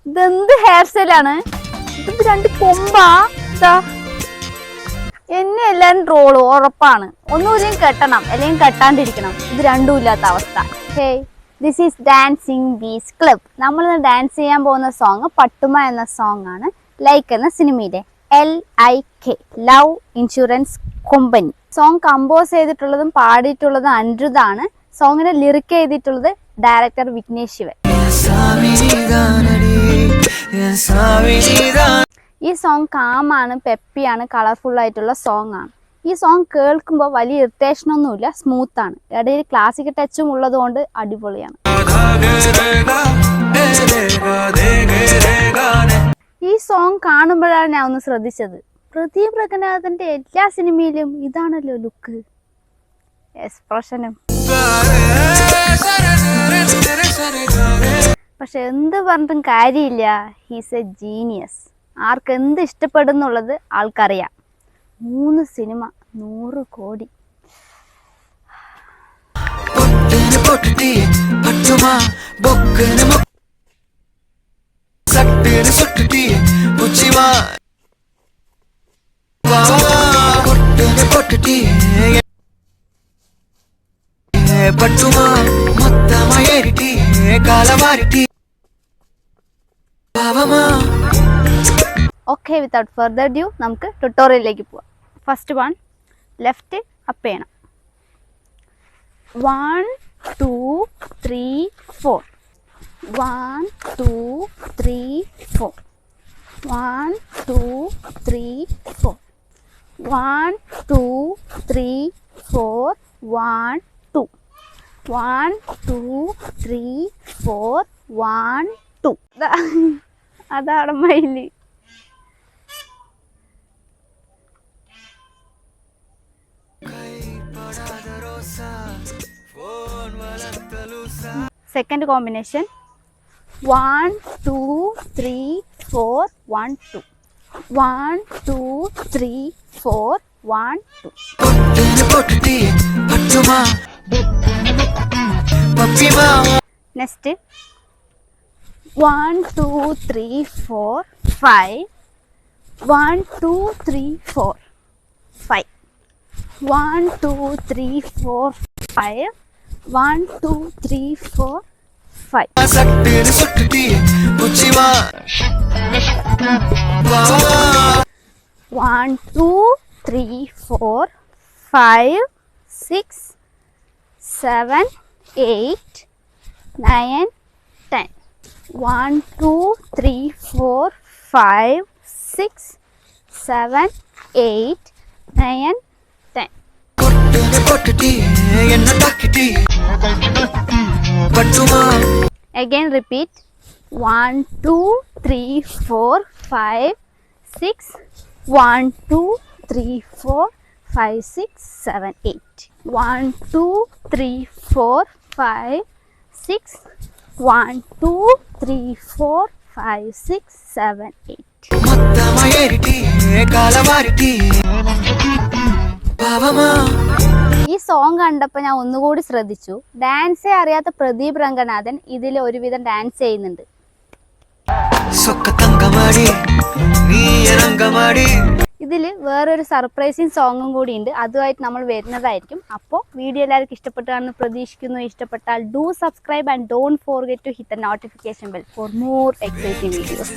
ഇതെന്ത് ഹെയർ സ്റ്റൈലാണ്? ഇത് രണ്ട് കൊമ്പാ. എന്നെ എല്ലാരും ട്രോള് ഉറപ്പാണ്. ഒന്നുമില്ലെങ്കിൽ കെട്ടണം അല്ലെങ്കിൽ കെട്ടാണ്ടിരിക്കണം. ഇത് രണ്ടും ഇല്ലാത്ത അവസ്ഥ. Hey, this is dancing bees club. നമ്മൾ ഡാൻസ് ചെയ്യാൻ പോകുന്ന സോങ് പട്ടുമ എന്ന സോങ് ആണ്. ലൈക്ക് എന്ന സിനിമയിലെ LIK love insurance company. Song compose ചെയ്തിട്ടുള്ളതും പാടിയിട്ടുള്ളതും അനിരുദ്ധാണ്. സോങ്ങിനെ ലിറിക് ചെയ്തിട്ടുള്ളത് ഡയറക്ടർ വിഘ്നേഷ് ശിവൻ. ഈ സോങ് കാമാണ്, പെപ്പിയാണ്, കളർഫുൾ ആയിട്ടുള്ള സോങ് ആണ്. ഈ സോങ് കേൾക്കുമ്പോൾ വലിയ ഇറിറ്റേഷൻ ഒന്നുമില്ല, സ്മൂത്ത് ആണ്. ഇടയിൽ ക്ലാസിക്കൽ ടച്ചും ഉള്ളത് കൊണ്ട് അടിപൊളിയാണ്. ഈ സോങ് കാണുമ്പോഴാണ് ഞാൻ ഒന്ന് ശ്രദ്ധിച്ചത്, പ്രദീപ് രംഗനാഥന്റെ എല്ലാ സിനിമയിലും ഇതാണല്ലോ ലുക്ക്, എക്സ്പ്രഷനും. പക്ഷെ എന്ത് പറഞ്ഞിട്ടും കാര്യമില്ല, ഹീസ് എ ജീനിയസ്. ആർക്ക് എന്ത് ഇഷ്ടപ്പെടുന്നുള്ളത് ആൾക്കറിയാം. 3 സിനിമ 100 കോടി. ഓക്കെ, വിത്തൗട്ട് ഫർദർ ഡ്യൂ നമുക്ക് ട്യൂട്ടോറിയലിലേക്ക് പോവാം. ഫസ്റ്റ് വൺ, ലെഫ്റ്റ് അപ്പ് ചെയ്യണം. 1 2 3 4. 1 2 3 4. 1 2 3 4. 1 2 3 4. 1 2. 1 2 3 4. 1 2. അതാണ് Miley. Second combination, 1 2 3 4 1 2. 1 2 3 4 1 2. Next, 1 2 3 4 5. 1 2 3 4 5. 1 2 3 4 5. 1 2 3 4 5. One, 2, 3, 4, 5, 6, 7, 8, 9, 10. 1 2 3 4 5 6 7 8 9 10. Again repeat. 1 2 3 4 5 6. 1 2 3 4 5 6 7 8. 1 2 3 4 5 6. 1 2 3 4 5 6 7 8. ഈ സോങ് കണ്ടപ്പോൾ ഞാൻ ഒന്നുകൂടി ശ്രദ്ധിച്ചു. ഡാൻസേ അറിയാത്ത പ്രദീപ് രംഗനാഥൻ ഇതിൽ ഒരുവിധം ഡാൻസ് ചെയ്യുന്നുണ്ട്. ഇതിൽ വേറൊരു സർപ്രൈസിങ് സോങ്ങും കൂടി ഉണ്ട്. അതുമായിട്ട് നമ്മൾ വരുന്നതായിരിക്കും. അപ്പോൾ വീഡിയോ എല്ലാവർക്കും ഇഷ്ടപ്പെട്ടാണെന്ന് പ്രതീക്ഷിക്കുന്നു. ഇഷ്ടപ്പെട്ടാൽ do subscribe and don't forget to hit the notification bell for more exciting videos.